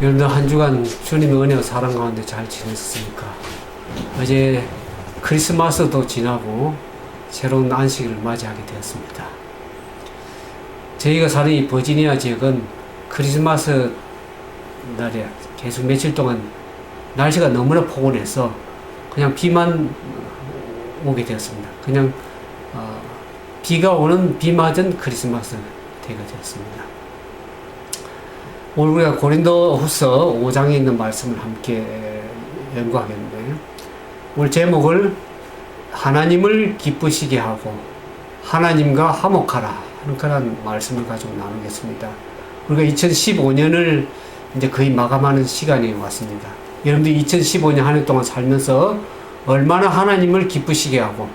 여러분들 한 주간 주님의 은혜와 사랑 가운데 잘 지냈습니까? 어제 크리스마스도 지나고 새로운 안식일을 맞이하게 되었습니다. 저희가 사는 이 버지니아 지역은 크리스마스 날에 계속 며칠 동안 날씨가 너무나 포근해서 그냥 비만 오게 되었습니다. 그냥 비가 오는 비 맞은 크리스마스 때가 되었습니다. 오늘 우리가 고린도후서 5장에 있는 말씀을 함께 연구하겠는데, 오늘 제목을 하나님을 기쁘시게 하고 하나님과 화목하라 하는 그런 말씀을 가지고 나누겠습니다. 우리가 2015년을 이제 거의 마감하는 시간이 왔습니다. 여러분들 2015년 한 해 동안 살면서 얼마나 하나님을 기쁘시게 하고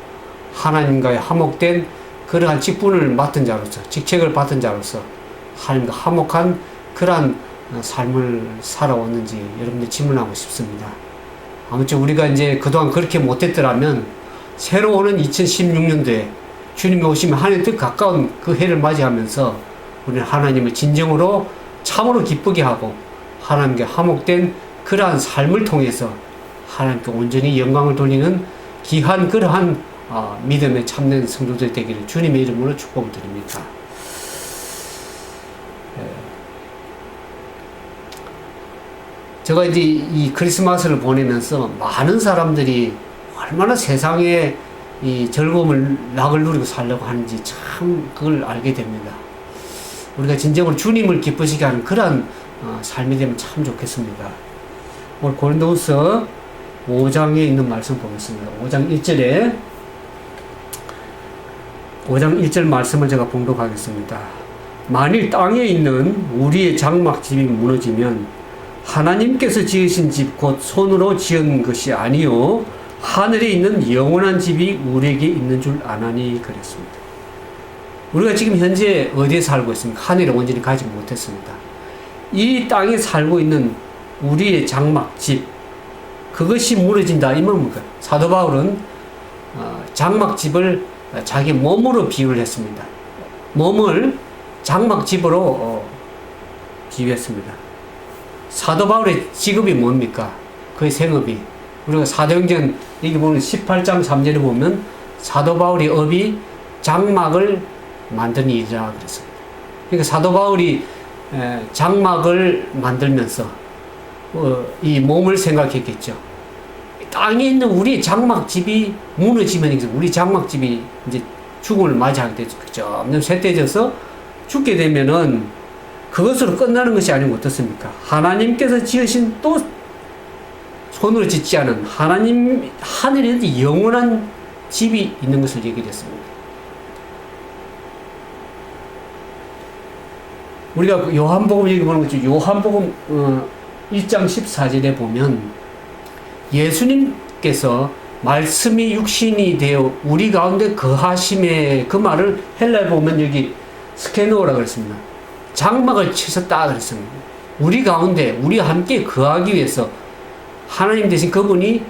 하나님과의 화목된 그러한 직분을 맡은 자로서, 직책을 받은 자로서 하나님과 화목한 그러한 삶을 살아왔는지 여러분들 질문하고 싶습니다. 아무튼 우리가 이제 그동안 그렇게 못했더라면 새로 오는 2016년도에 주님이 오시면 한 해 더 가까운 그 해를 맞이하면서 우리는 하나님을 진정으로 참으로 기쁘게 하고 하나님께 화목된 그러한 삶을 통해서 하나님께 온전히 영광을 돌리는 귀한 그러한 믿음에 참된 성도들 되기를 주님의 이름으로 축복을 드립니다. 제가 이제 이 크리스마스를 보내면서 많은 사람들이 얼마나 세상에 이 즐거움을 낙을 누리고 살려고 하는지 참 그걸 알게 됩니다. 우리가 진정으로 주님을 기쁘시게 하는 그런 삶이 되면 참 좋겠습니다. 오늘 고린도후서 5장에 있는 말씀 보겠습니다. 5장 1절 말씀을 제가 봉독하겠습니다. 만일 땅에 있는 우리의 장막집이 무너지면 하나님께서 지으신 집 곧 손으로 지은 것이 아니요 하늘에 있는 영원한 집이 우리에게 있는 줄 아나니 그랬습니다. 우리가 지금 현재 어디에 살고 있습니까? 하늘에 온전히 가지 못했습니다. 이 땅에 살고 있는 우리의 장막집, 그것이 무너진다 이 말입니까? 사도 바울은 장막집을 자기 몸으로 비유를 했습니다. 몸을 장막집으로 비유했습니다. 사도 바울의 직업이 뭡니까? 그의 생업이, 우리가 사도행전 여기 보면 18장 3절에 보면 사도 바울의 업이 장막을 만드는 일이라 그랬습니다. 그러니까 사도 바울이 장막을 만들면서 이 몸을 생각했겠죠. 땅에 있는 우리 장막집이 무너지면 우리 장막집이 이제 죽음을 맞이하게 되죠. 점점 쇠퇴져서 죽게 되면은 그것으로 끝나는 것이 아니고 어떻습니까? 하나님께서 지으신 또 손으로 짓지 않은 하나님 하늘에 영원한 집이 있는 것을 얘기했습니다. 우리가 요한복음 얘기 보는 거죠. 요한복음 1장 14절에 보면 예수님께서 말씀이 육신이 되어 우리 가운데 거하심에, 그 말을 헬라에 보면 여기 스케노라고 그랬습니다. 장막을 치셨다 그랬습니다. 우리 가운데 우리와 함께 거하기 위해서 하나님 대신 그분이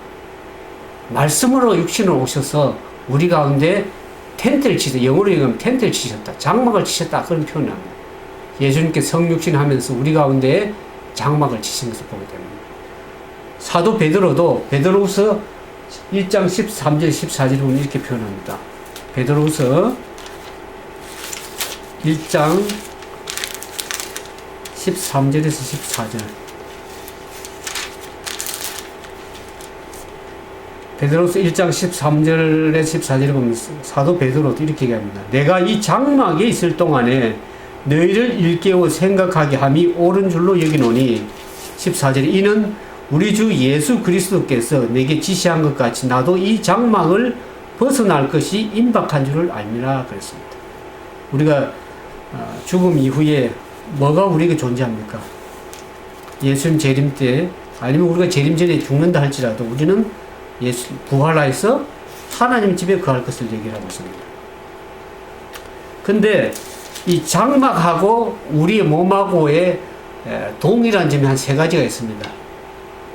말씀으로 육신으로 오셔서 우리 가운데 텐트를 치셨다. 영어로 얘기하면 텐트를 치셨다. 장막을 치셨다. 그런 표현을 합니다. 예수님께 성육신 하면서 우리 가운데 장막을 치신 것을 보게 됩니다. 사도 베드로도 베드로후서 1장 13절 14절을 보면 이렇게 표현합니다. 베드로후서 1장 13절에서 14절. 베드로서 1장 13절에 14절에 보면 사도 베드로도 이렇게 얘기합니다. 내가 이 장막에 있을 동안에 너희를 일깨워 생각하게 함이 옳은 줄로 여기노니 14절에 이는 우리 주 예수 그리스도께서 내게 지시한 것 같이 나도 이 장막을 벗어날 것이 임박한 줄을 알미라 그랬습니다. 우리가 죽음 이후에 뭐가 우리에게 존재합니까? 예수님 재림 때, 아니면 우리가 재림 전에 죽는다 할지라도 우리는 예수 부활하여서 하나님 집에 거할 것을 얘기하고 있습니다. 근데 이 장막하고 우리의 몸하고의 동일한 점이 한 세 가지가 있습니다.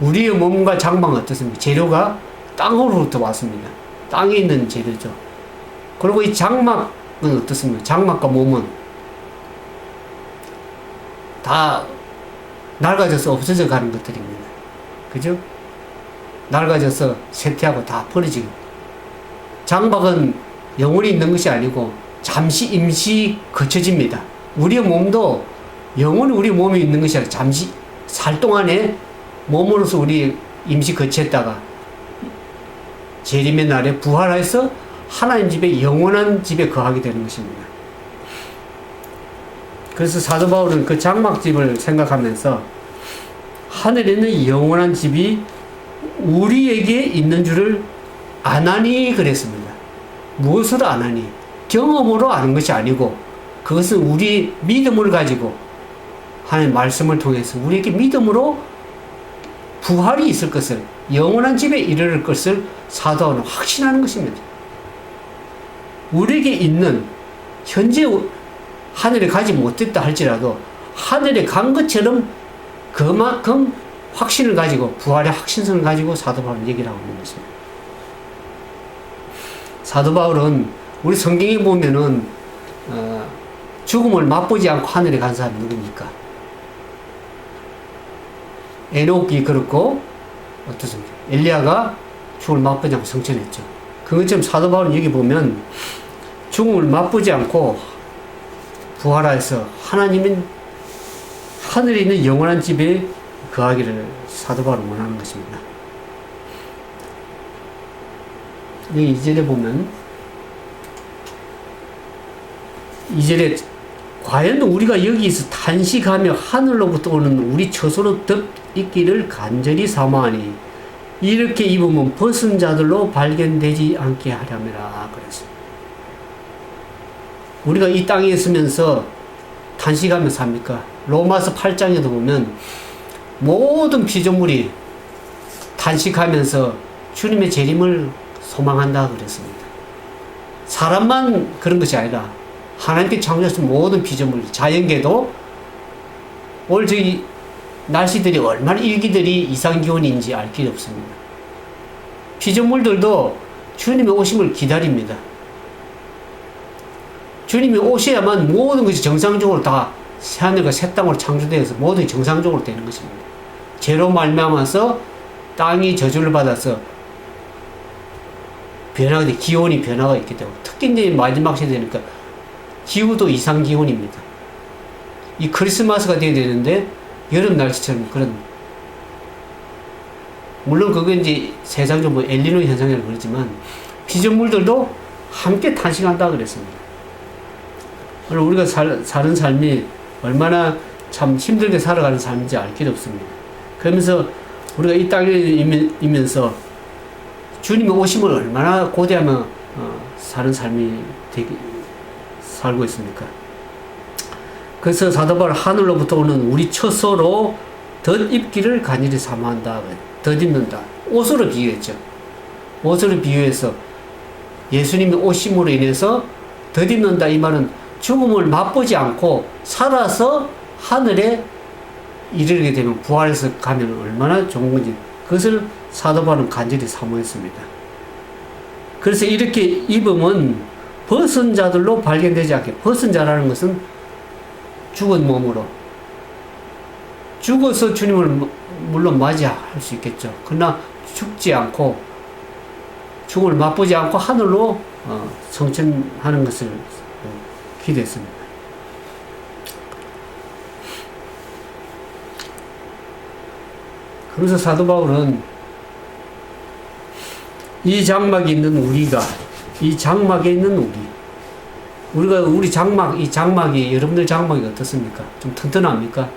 우리의 몸과 장막은 어떻습니까? 재료가 땅으로부터 왔습니다. 땅에 있는 재료죠. 그리고 이 장막은 어떻습니까? 장막과 몸은 다 낡아져서 없어져 가는 것들입니다. 그죠? 낡아져서 쇠퇴하고 다 버려지고. 장막은 영원히 있는 것이 아니고 잠시 임시 거쳐집니다. 우리의 몸도 영원히 우리 몸에 있는 것이 아니라 잠시 살 동안에 몸으로서 우리 임시 거치했다가 재림의 날에 부활해서 하나님 집에 영원한 집에 거하게 되는 것입니다. 그래서 사도 바울은 그 장막집을 생각하면서 하늘에 있는 영원한 집이 우리에게 있는 줄을 아나니 그랬습니다. 무엇으로 아나니? 경험으로 아는 것이 아니고 그것은 우리 믿음을 가지고 하나님의 말씀을 통해서 우리에게 믿음으로 부활이 있을 것을, 영원한 집에 이르를 것을 사도 바울은 확신하는 것입니다. 우리에게 있는 현재 하늘에 가지 못했다 할지라도 하늘에 간 것처럼 그만큼 확신을 가지고 부활의 확신성을 가지고 사도 바울은 얘기를 하고 있는 것입니다. 사도 바울은 우리 성경에 보면은 죽음을 맛보지 않고 하늘에 간 사람이 누굽니까? 에녹이 그렇고 어떻습니까? 엘리야가 죽음을 맛보지 않고 성천했죠. 그것처럼 사도 바울은 여기 보면 죽음을 맛보지 않고 부활하여서 하나님은 하늘에 있는 영원한 집에 거하기를 사도 바울은 원하는 것입니다. 여기 2절에 보면 2절에 과연 우리가 여기서 탄식하며 하늘로부터 오는 우리 처소로 덮있기를 간절히 사모하니 이렇게 입으면 벗은 자들로 발견되지 않게 하려니라 그랬습니다. 우리가 이 땅에 있으면서 탄식하며 삽니까? 로마서 8장에도 보면 모든 피조물이 탄식하면서 주님의 재림을 소망한다 그랬습니다. 사람만 그런 것이 아니라 하나님께 창조하신 모든 피조물, 자연계도 올 저기 날씨들이 얼마나 일기들이 이상기온인지 알 길이 없습니다. 피조물들도 주님의 오심을 기다립니다. 주님이 오셔야만 모든 것이 정상적으로 다 새하늘과 새 땅으로 창조되어서 모든 게 정상적으로 되는 것입니다. 죄로 말미암아서 땅이 저주를 받아서 변화가 돼, 기온이 변화가 있게 되고, 특히 이제 마지막 세대니까 기후도 이상기온입니다. 이 크리스마스가 돼야 되는데 여름 날씨처럼 그런, 물론 그건 이제 세상적으로 엘니노 현상이라고 그러지만 피조물들도 함께 탄식한다 그랬습니다. 우리가 사는 삶이 얼마나 참 힘들게 살아가는 삶인지 알 길이 없습니다. 그러면서 우리가 이 땅에 있면서 주님의 오심을 얼마나 고대하며 사는 삶이 살고 있습니까? 그래서 사도 바울 하늘로부터 오는 우리 처소로 덧입기를 간절히 사모한다. 덧입는다. 옷으로 비유했죠. 옷으로 비유해서 예수님의 오심으로 인해서 덧입는다. 이 말은 죽음을 맛보지 않고 살아서 하늘에 이르게 되면 부활해서 가면 얼마나 좋은 건지 그것을 사도 바울은 간절히 사모했습니다. 그래서 이렇게 입으면 벗은 자들로 발견되지 않게, 벗은 자라는 것은 죽은 몸으로 죽어서 주님을 물론 맞이할 수 있겠죠. 그러나 죽지 않고 죽음을 맛보지 않고 하늘로 성천하는 것을 기대했습니다. 그래서 사도 바울은 이 장막에 있는 우리가, 이 장막에 있는 우리 장막, 이 장막이, 여러분들 장막이 어떻습니까? 좀 튼튼합니까?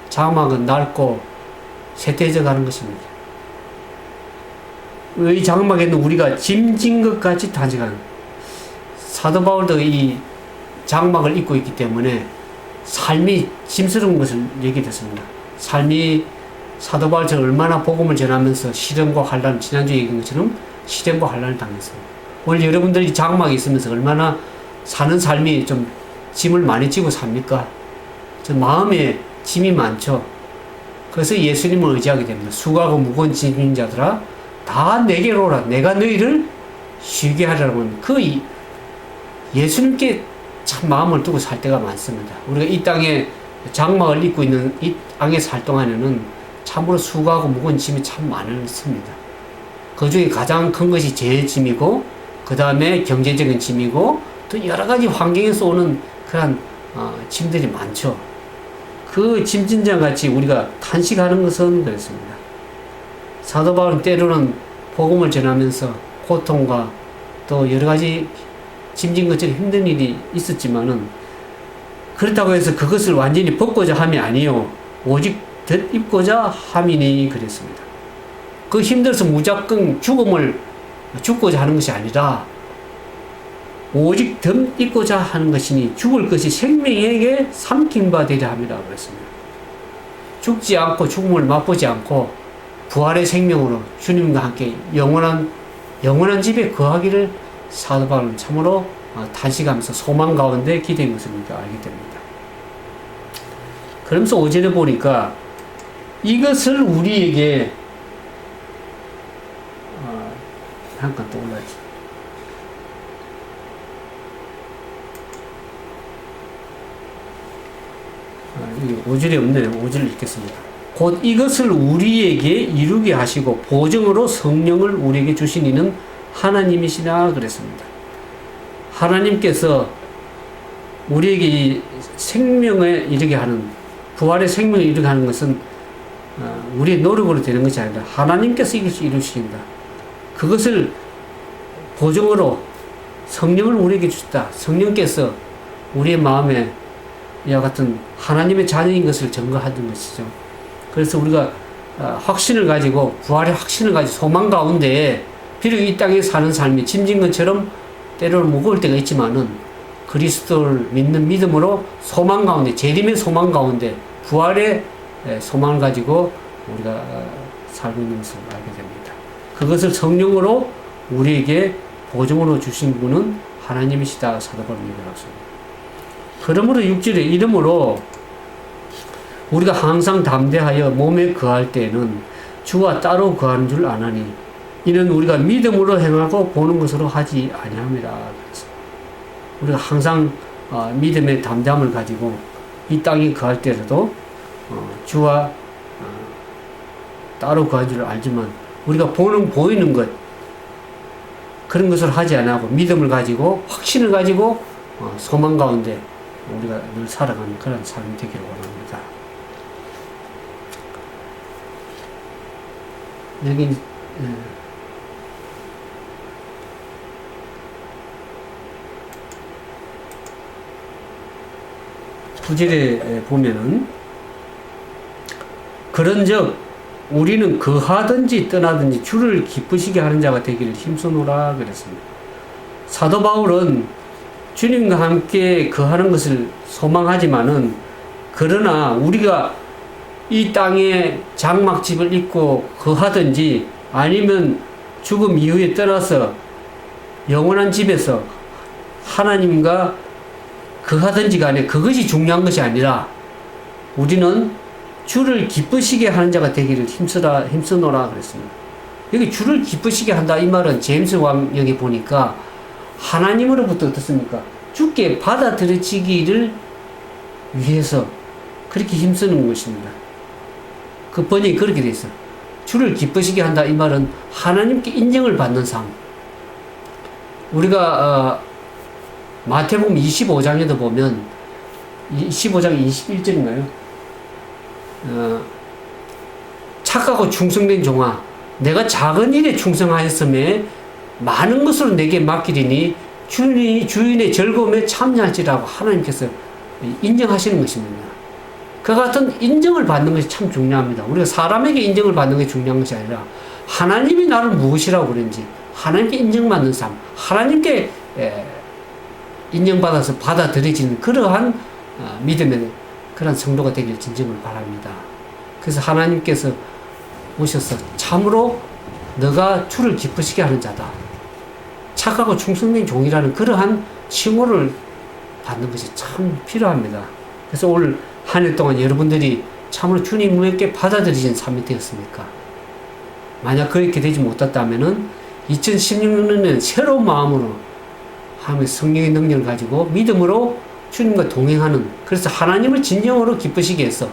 장막은 낡고 쇠퇴져 가는 것입니다. 이 장막에 있는 우리가 짐진 것 같이 탄식하는, 사도 바울도 이 장막을 입고 있기 때문에 삶이 짐스러운 것을 얘기했습니다. 삶이 사도 바울처럼 얼마나 복음을 전하면서 시련과 환란, 지난주에 얘기한 것처럼 시련과 환란을 당했습니다. 오늘 여러분들이 장막에 있으면서 얼마나 사는 삶이 좀 짐을 많이 지고 삽니까? 좀 마음에 짐이 많죠. 그래서 예수님을 의지하게 됩니다. 수고하고 무거운 짐진 자들아 다 내게로 오라. 내가 너희를 쉬게 하라는 그 예수님께 참 마음을 두고 살 때가 많습니다. 우리가 이 땅에 장막을 입고 있는 이 땅에 살 동안에는 참으로 수고하고 무거운 짐이 참 많습니다. 그 중에 가장 큰 것이 제 짐이고, 그 다음에 경제적인 짐이고, 또 여러 가지 환경에서 오는 그런 짐들이 많죠. 그 짐진장 같이 우리가 탄식하는 것은 그렇습니다. 사도 바울은 때로는 복음을 전하면서 고통과 또 여러 가지 짐진 것처럼 힘든 일이 있었지만은, 그렇다고 해서 그것을 완전히 벗고자 함이 아니요 오직 덧입고자 함이니 그랬습니다. 그 힘들어서 무조건 죽고자 하는 것이 아니라 오직 덧입고자 하는 것이니 죽을 것이 생명에게 삼킨 바 되려 함이라 그랬습니다. 죽지 않고 죽음을 맛보지 않고 부활의 생명으로 주님과 함께 영원한 집에 거하기를 사도 바울은 참으로 탄식하면서 소망 가운데 기대한 것을 우리가 알게 됩니다. 그러면서 5절에 보니까 이것을 우리에게 잠깐 또 올라야지. 5절이 없네요. 5절 읽겠습니다. 곧 이것을 우리에게 이루게 하시고 보증으로 성령을 우리에게 주신 이는 하나님이시라 그랬습니다. 하나님께서 우리에게 이 생명에 이르게 하는, 부활의 생명을 이루게 하는 것은 우리의 노력으로 되는 것이 아니라 하나님께서 이것을 이루신다. 그것을 보증으로 성령을 우리에게 주셨다. 성령께서 우리의 마음에 이와 같은 하나님의 자녀인 것을 증거하는 것이죠. 그래서 우리가 확신을 가지고, 부활의 확신을 가지고 소망 가운데, 비록 이 땅에 사는 삶이 짐진 것처럼 때로는 무거울 때가 있지만은 그리스도를 믿는 믿음으로 소망 가운데, 재림의 소망 가운데 부활의 소망을 가지고 우리가 살고 있는 것을 알게 됩니다. 그것을 성령으로 우리에게 보증으로 주신 분은 하나님이시다. 사도 바울은 얘기했습니다. 그러므로 6절에 이러므로 우리가 항상 담대하여 몸에 거할 때에는 주와 따로 거하는 줄 아나니 이는 우리가 믿음으로 행하고 보는 것으로 하지 아니함이라. 우리가 항상 믿음의 담대함을 가지고 이 땅에 거할 때라도 주와 따로 거할 줄 알지만 우리가 보이는 것, 그런 것을 하지 않고 믿음을 가지고 확신을 가지고 소망 가운데 우리가 늘 살아가는 그런 삶이 되기를 원합니다. 여기 9절에 보면은 그런즉 우리는 거하든지 떠나든지 주를 기쁘시게 하는 자가 되기를 힘쓰노라 그랬습니다. 사도 바울은 주님과 함께 거하는 것을 소망하지만은, 그러나 우리가 이 땅에 장막집을 입고 거하든지 아니면 죽음 이후에 떠나서 영원한 집에서 하나님과 거하든지 간에 그것이 중요한 것이 아니라 우리는 주를 기쁘시게 하는 자가 되기를 힘쓰노라 그랬습니다. 여기 주를 기쁘시게 한다 이 말은 제임스 왕 여기 보니까 하나님으로부터 어떻습니까? 주께 받아들여지기를 위해서 그렇게 힘쓰는 것입니다. 그 번역이 그렇게 돼 있어요. 주를 기쁘시게 한다 이 말은 하나님께 인정을 받는 삶. 우리가 마태복음 25장에도 보면 25장 21절인가요? 착하고 충성된 종아, 내가 작은 일에 충성하였음에 많은 것으로 내게 맡기리니 주인의 즐거움에 참여할지라고 하나님께서 인정하시는 것입니다. 그 같은 인정을 받는 것이 참 중요합니다. 우리가 사람에게 인정을 받는 것이 중요한 것이 아니라 하나님이 나를 무엇이라고 그런지 하나님께 인정받는 삶, 하나님께 인정받아서 받아들여지는 그러한 믿음의 그런 성도가 되길 진정을 바랍니다. 그래서 하나님께서 오셔서 참으로 너가 주를 기쁘시게 하는 자다, 착하고 충성된 종이라는 그러한 칭호를 받는 것이 참 필요합니다. 그래서 오늘 한 해 동안 여러분들이 참으로 주님께 받아들이신 삶이 되었습니까? 만약 그렇게 되지 못했다면은 2016년에는 새로운 마음으로 하나님의 성령의 능력을 가지고 믿음으로 주님과 동행하는, 그래서 하나님을 진정으로 기쁘시게 해서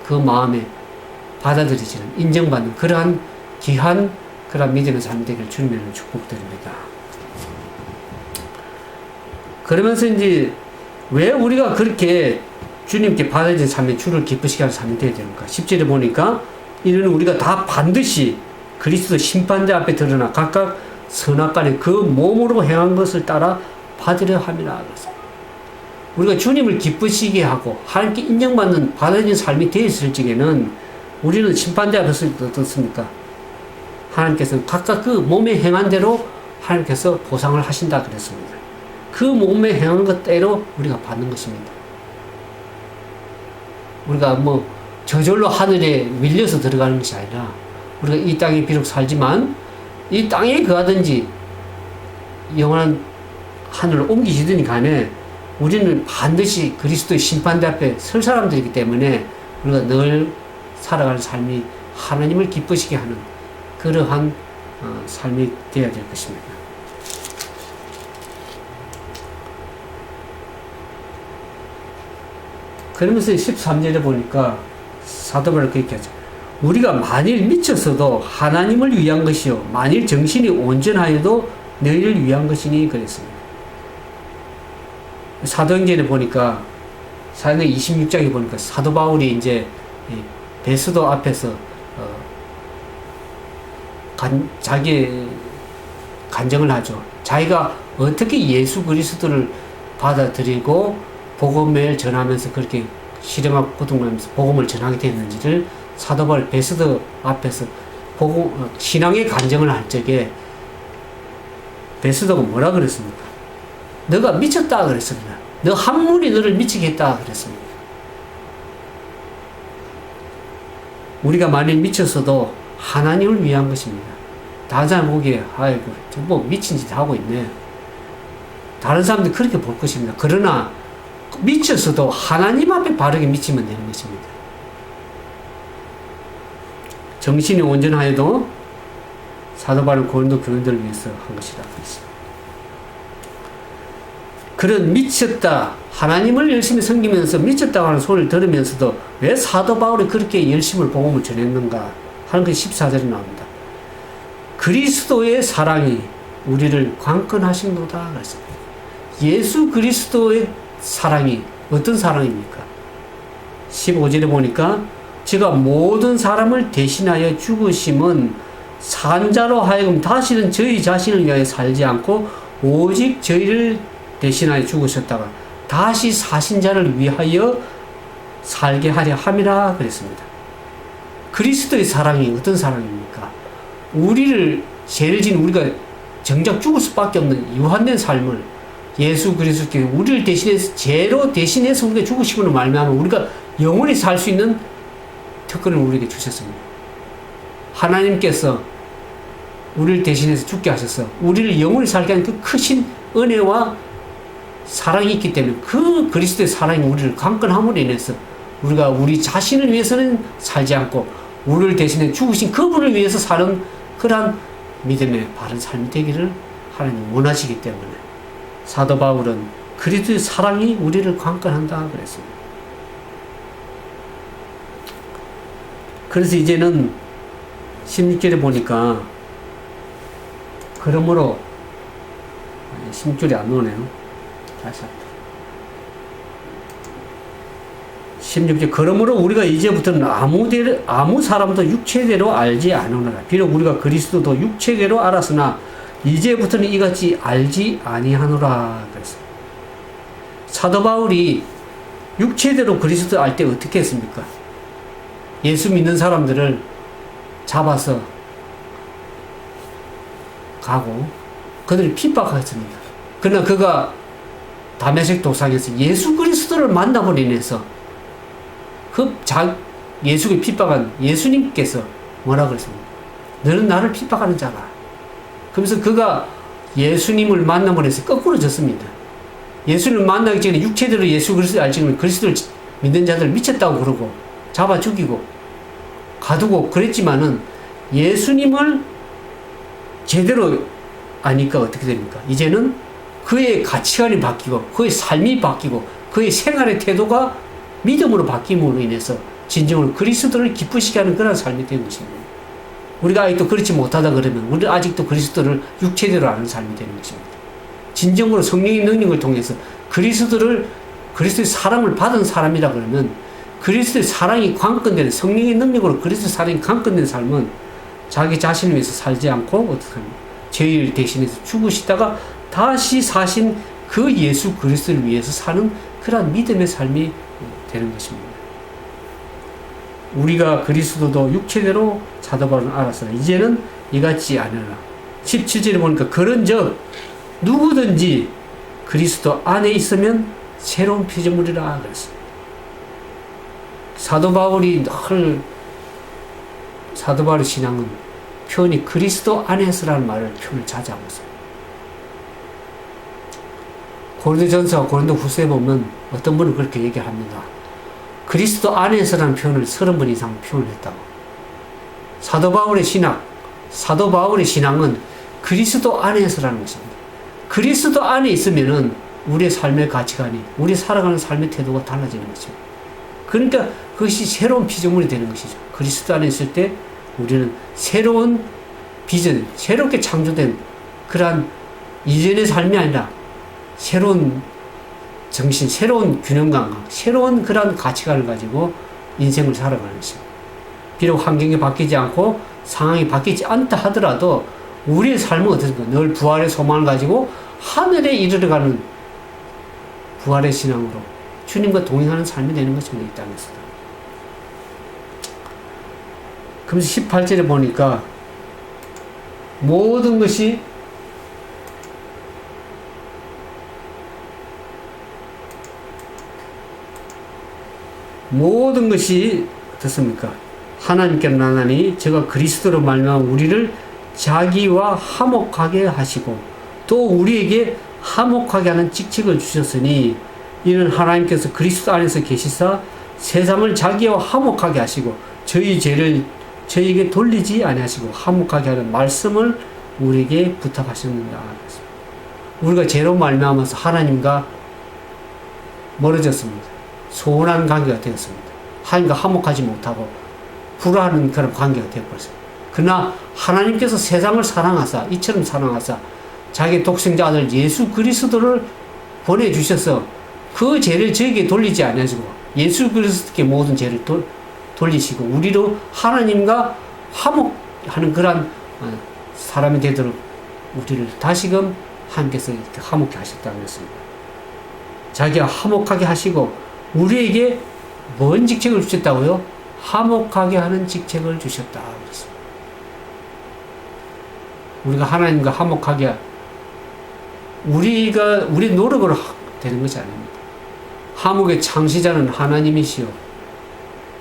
그 마음에 받아들이지는, 인정받는 그러한 귀한 그러한 믿음의 삶 되기를 주님으로 축복드립니다. 그러면서 이제 왜 우리가 그렇게 주님께 받아들인 삶에 주를 기쁘시게 하는 삶이 되어야 되는가? 10절에 보니까 이는 우리가 다 반드시 그리스도 심판대 앞에 드러나 각각 선악간에 그 몸으로 행한 것을 따라 받으려 함이라. 그래서 우리가 주님을 기쁘시게 하고 하나님께 인정받는 받아들인 삶이 되어 있을 적에는 우리는 심판대 앞에서 어떻습니까? 하나님께서는 각각 그 몸에 행한 대로 하나님께서 보상을 하신다 그랬습니다. 그 몸에 행한 것대로 우리가 받는 것입니다. 우리가 뭐 저절로 하늘에 밀려서 들어가는 것이 아니라 우리가 이 땅에 비록 살지만 이 땅에 거하든지 영원한 하늘을 옮기시든지 간에 우리는 반드시 그리스도의 심판대 앞에 설 사람들이기 때문에 우리가 늘 살아가는 삶이 하나님을 기쁘시게 하는 그러한 삶이 되어야 될 것입니다. 그러면서 13절에 보니까 사도 바울은 그렇게 하죠. 우리가 만일 미쳤어도 하나님을 위한 것이요 만일 정신이 온전하여도 너희를 위한 것이니 그랬습니다. 사도행전에 보니까 사도행전 26장에 보니까 사도 바울이 이제 베스도 앞에서 자기 간증을 하죠. 자기가 어떻게 예수 그리스도를 받아들이고 복음을 전하면서 그렇게 시름하고 고통하면서 복음을 전하게 됐는지를 사도 바울 베스도 앞에서 신앙의 간증을 할 적에 베스도가 뭐라 그랬습니까? 너가 미쳤다 그랬습니다. 너 한물이 너를 미치게 했다 그랬습니다. 우리가 만일 미쳤어도 하나님을 위한 것입니다. 다른 사람 보기에 아이고 뭐 미친 짓 하고 있네. 다른 사람들이 그렇게 볼 것입니다. 그러나 미쳤어도 하나님 앞에 바르게 미치면 되는 것입니다. 정신이 온전하여도 사도 바울은 고린도 교인들을 위해서 한 것이라 그랬습니다. 그런 미쳤다, 하나님을 열심히 섬기면서 미쳤다고 하는 소리를 들으면서도 왜 사도 바울이 그렇게 열심을 복음을 전했는가 하는 것이 14절에 나옵니다. 그리스도의 사랑이 우리를 강건하신도다 그랬습니다. 예수 그리스도의 사랑이 어떤 사랑입니까? 15절에 보니까 제가 모든 사람을 대신하여 죽으심은 산자로 하여금 다시는 저희 자신을 위하여 살지 않고 오직 저희를 대신하여 죽으셨다가 다시 사신 자를 위하여 살게 하려 함이라 그랬습니다. 그리스도의 사랑이 어떤 사랑입니까? 우리를 죄를 지은 우리가 정작 죽을 수밖에 없는 유한된 삶을 예수 그리스도께 우리를 대신해서 죄로 대신해서 우리가 죽으심으로 말미암아 우리가 영원히 살 수 있는 특권을 우리에게 주셨습니다. 하나님께서 우리를 대신해서 죽게 하셔서 우리를 영원히 살게 하는 그 크신 은혜와 사랑이 있기 때문에 그 그리스도의 사랑이 우리를 강건함으로 인해서 우리가 우리 자신을 위해서는 살지 않고 우리를 대신해 죽으신 그분을 위해서 사는 그러한 믿음의 바른 삶이 되기를 하나님 원하시기 때문에 사도 바울은 그리스도의 사랑이 우리를 강건한다 그랬습니다. 그래서 이제는 16절에 보니까 그러므로 16절이 안 오네요. 다시 합니다. 16절 그러므로 우리가 이제부터는 아무 사람도 육체대로 알지 않으노라. 비록 우리가 그리스도도 육체대로 알았으나 이제부터는 이같이 알지 아니하노라 그랬습니다. 사도 바울이 육체대로 그리스도 알 때 어떻게 했습니까? 예수 믿는 사람들을 잡아서 가고 그들을 핍박했습니다. 그러나 그가 다메섹 도상에서 예수 그리스도를 만남으로 인해서 예수를 핍박한 예수님께서 뭐라 그랬습니까? 너는 나를 핍박하는 자라. 그러면서 그가 예수님을 만남으로 해서 거꾸로 졌습니다. 예수님을 만나기 전에 육체대로 예수 그리스도를 알지만 그리스도를 믿는 자들을 미쳤다고 그러고 잡아 죽이고 가두고 그랬지만은 예수님을 제대로 아니까 어떻게 됩니까? 이제는 그의 가치관이 바뀌고 그의 삶이 바뀌고 그의 생활의 태도가 믿음으로 바뀜으로 인해서 진정으로 그리스도를 기쁘시게 하는 그런 삶이 되는 것입니다. 우리가 아직도 그렇지 못하다 그러면 우리는 아직도 그리스도를 육체대로 아는 삶이 되는 것입니다. 진정으로 성령의 능력을 통해서 그리스도의 사랑을 받은 사람이라 그러면 그리스도의 사랑이 관건되는 성령의 능력으로 그리스도의 사랑이 관건된 삶은 자기 자신을 위해서 살지 않고 어떻게 합니까? 죄를 대신해서 죽으시다가 다시 사신 그 예수 그리스도를 위해서 사는 그러한 믿음의 삶이 되는 것입니다. 우리가 그리스도도 육체대로 사도 바울은 알았으나 이제는 이같이 아니라 17절에 보니까 그런즉 누구든지 그리스도 안에 있으면 새로운 피조물이라 그랬습니다. 사도 바울의 신앙은 표현이 그리스도 안에서라는 말을 표현을 자주 하고 있어요. 고린도전서와 고린도후서에 보면 어떤 분은 그렇게 얘기합니다. 그리스도 안에서라는 표현을 30번 이상 표현했다고. 사도 바울의 신앙은 그리스도 안에서라는 것입니다. 그리스도 안에 있으면은 우리의 삶의 가치관이, 우리 살아가는 삶의 태도가 달라지는 것입니다. 그러니까 그것이 새로운 피조물이 되는 것이죠. 그리스도 안에 있을 때 우리는 새로운 비전, 새롭게 창조된 그러한 이전의 삶이 아니라 새로운 정신, 새로운 균형감과 새로운 그런 가치관을 가지고 인생을 살아가는 것입니다. 비록 환경이 바뀌지 않고 상황이 바뀌지 않다 하더라도 우리의 삶은 어떻습니까? 늘 부활의 소망을 가지고 하늘에 이르러가는 부활의 신앙으로 주님과 동행하는 삶이 되는 것입니다. 이 땅에서. 그러면서 18절에 보니까 모든 것이 어떻습니까? 하나님께로 나나니 저가 그리스도로 말미암아 우리를 자기와 화목하게 하시고 또 우리에게 화목하게 하는 직책을 주셨으니 이는 하나님께서 그리스도 안에서 계시사 세상을 자기와 화목하게 하시고 저희 죄를 저희에게 돌리지 아니하시고 화목하게 하는 말씀을 우리에게 부탁하셨느니라. 우리가 죄로 말미암아서 하나님과 멀어졌습니다. 소원한 관계가 되었습니다. 하나님과 화목하지 못하고 불화하는 그런 관계가 되어버렸습니다. 그러나 하나님께서 세상을 사랑하사 이처럼 사랑하사 자기 독생자 아들 예수 그리스도를 보내주셔서 그 죄를 저에게 돌리지 않으시고 예수 그리스도께 모든 죄를 돌리시고 우리로 하나님과 화목하는 그런 사람이 되도록 우리를 다시금 하나님께서 이렇게 화목케 하셨다고 했습니다. 자기가 화목하게 하시고 우리에게 뭔 직책을 주셨다고요? 화목하게 하는 직책을 주셨다 그랬습니다. 우리가 하나님과 화목하게 우리 노력으로 되는 것이 아닙니다. 화목의 창시자는 하나님이시요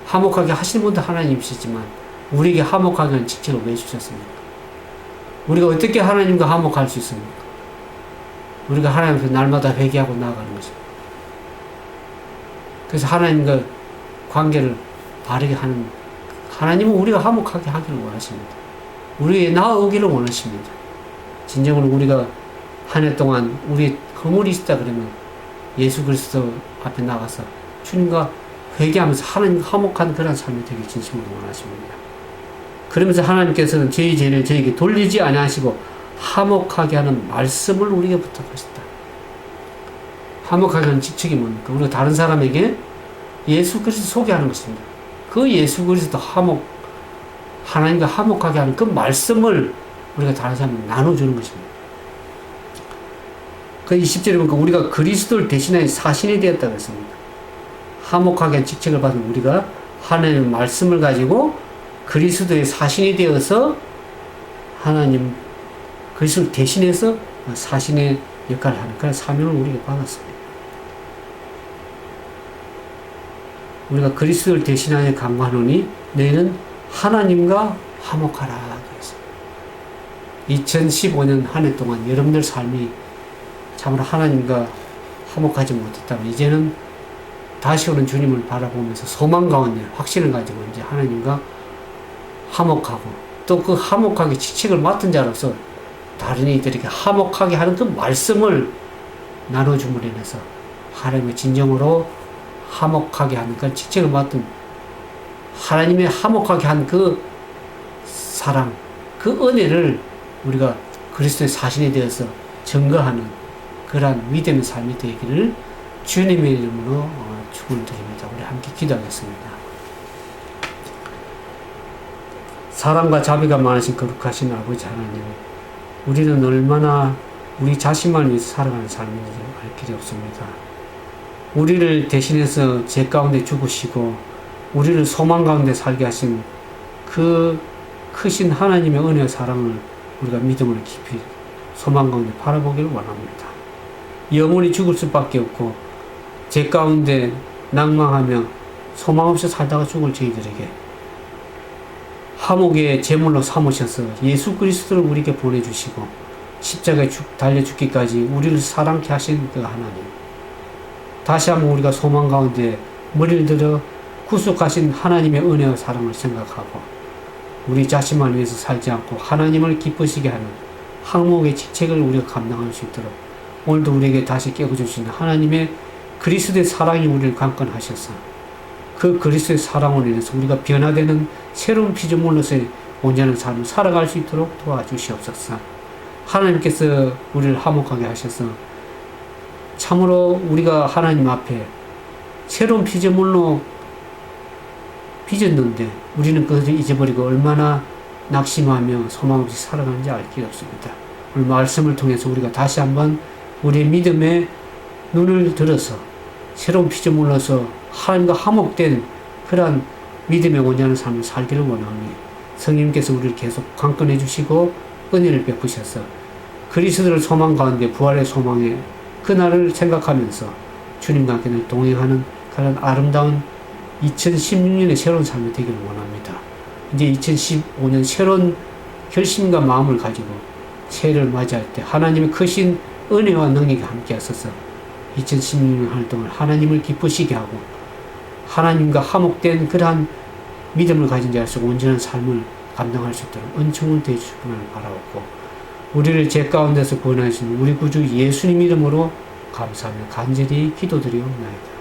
화목하게 하시는 분도 하나님이시지만 우리에게 화목하게 하는 직책을 왜 주셨습니까? 우리가 어떻게 하나님과 화목할 수 있습니까? 우리가 하나님 앞에 날마다 회개하고 나아가는 것입니다. 그래서 하나님과 관계를 바르게 하는 하나님은 우리가 화목하게 하기를 원하십니다. 우리의 나아오기를 원하십니다. 진정으로 우리가 한 해 동안 우리의 허물이 있다 그러면 예수 그리스도 앞에 나가서 주님과 회개하면서 하나님 화목한 그런 삶이 되길 진심으로 원하십니다. 그러면서 하나님께서는 저희 죄를 저에게 돌리지 아니하시고 화목하게 하는 말씀을 우리에게 부탁하셨다. 화목하게 하는 직책이 뭡니까? 우리가 다른 사람에게 예수 그리스도 소개하는 것입니다. 그 예수 그리스도 하나님과 화목하게 하는 그 말씀을 우리가 다른 사람에게 나눠주는 것입니다. 그 20절에 보니까 우리가 그리스도를 대신하여 사신이 되었다고 했습니다. 화목하게 한 직책을 받은 우리가 하나님의 말씀을 가지고 그리스도의 사신이 되어서 하나님 그리스도를 대신해서 사신의 역할을 하는 그런 사명을 우리에게 받았습니다. 우리가 그리스도를 대신하여 간구하노니 너희는 하나님과 화목하라 그랬습니다. 2015년 한 해 동안 여러분들 삶이 참으로 하나님과 화목하지 못했다면 이제는 다시 오는 주님을 바라보면서 소망 가운데 확신을 가지고 이제 하나님과 화목하고 또 그 화목하게 직책을 맡은 자로서 다른 이들에게 화목하게 하는 그 말씀을 나눠줌으로 인해서 하나님의 진정으로 화목하게 하는 그 직책을 맡은 하나님의 화목하게 한 그 사랑, 그 은혜를 우리가 그리스도의 사신에 대해서 증거하는 그러한 믿음의 삶이 되기를 주님의 이름으로 축원을 드립니다. 우리 함께 기도하겠습니다. 사랑과 자비가 많으신 거룩하신 아버지 하나님, 우리는 얼마나 우리 자신만 위해서 살아가는 삶인지 알 길이 없습니다. 우리를 대신해서 죄 가운데 죽으시고 우리를 소망 가운데 살게 하신 그 크신 하나님의 은혜와 사랑을 우리가 믿음으로 깊이 소망 가운데 바라보기를 원합니다. 영원히 죽을 수밖에 없고 죄 가운데 낭망하며 소망 없이 살다가 죽을 저희들에게 화목의 제물로 삼으셔서 예수 그리스도를 우리에게 보내주시고 십자가에 달려 죽기까지 우리를 사랑케 하신 그 하나님, 다시 한번 우리가 소망 가운데 머리를 들어 구속하신 하나님의 은혜와 사랑을 생각하고 우리 자신만 위해서 살지 않고 하나님을 기쁘시게 하는 항목의 직책을 우리가 감당할 수 있도록 오늘도 우리에게 다시 깨워주시는 하나님의 그리스도의 사랑이 우리를 강건하셔서 그 그리스도의 사랑으로 인해서 우리가 변화되는 새로운 피조물로서의 온전한 삶을 살아갈 수 있도록 도와주시옵소서. 하나님께서 우리를 화목하게 하셔서 참으로 우리가 하나님 앞에 새로운 피조물로 빚었는데 우리는 그것을 잊어버리고 얼마나 낙심하며 소망 없이 살아가는지 알 길이 없습니다. 오늘 말씀을 통해서 우리가 다시 한번 우리의 믿음에 눈을 들어서 새로운 피조물로서 하나님과 화목된 그러한 믿음의 온전한 삶을 살기를 원하오니 성령님께서 우리를 계속 강건해 주시고 은혜를 베푸셔서 그리스도를 소망 가운데 부활의 소망에 그날을 생각하면서 주님과 함께 동행하는 그런 아름다운 2016년의 새로운 삶이 되기를 원합니다. 이제 2015년 새로운 결심과 마음을 가지고 새해를 맞이할 때 하나님의 크신 은혜와 능력이 함께 하셔서 2016년 한 해 동안 하나님을 기쁘시게 하고 하나님과 화목된 그러한 믿음을 가진 자로서 온전한 삶을 감당할 수 있도록 은총을 대주시기를 바라옵고 우리를 죄 가운데서 구원하신 우리 구주 예수님 이름으로 감사하며 간절히 기도드리옵나이다.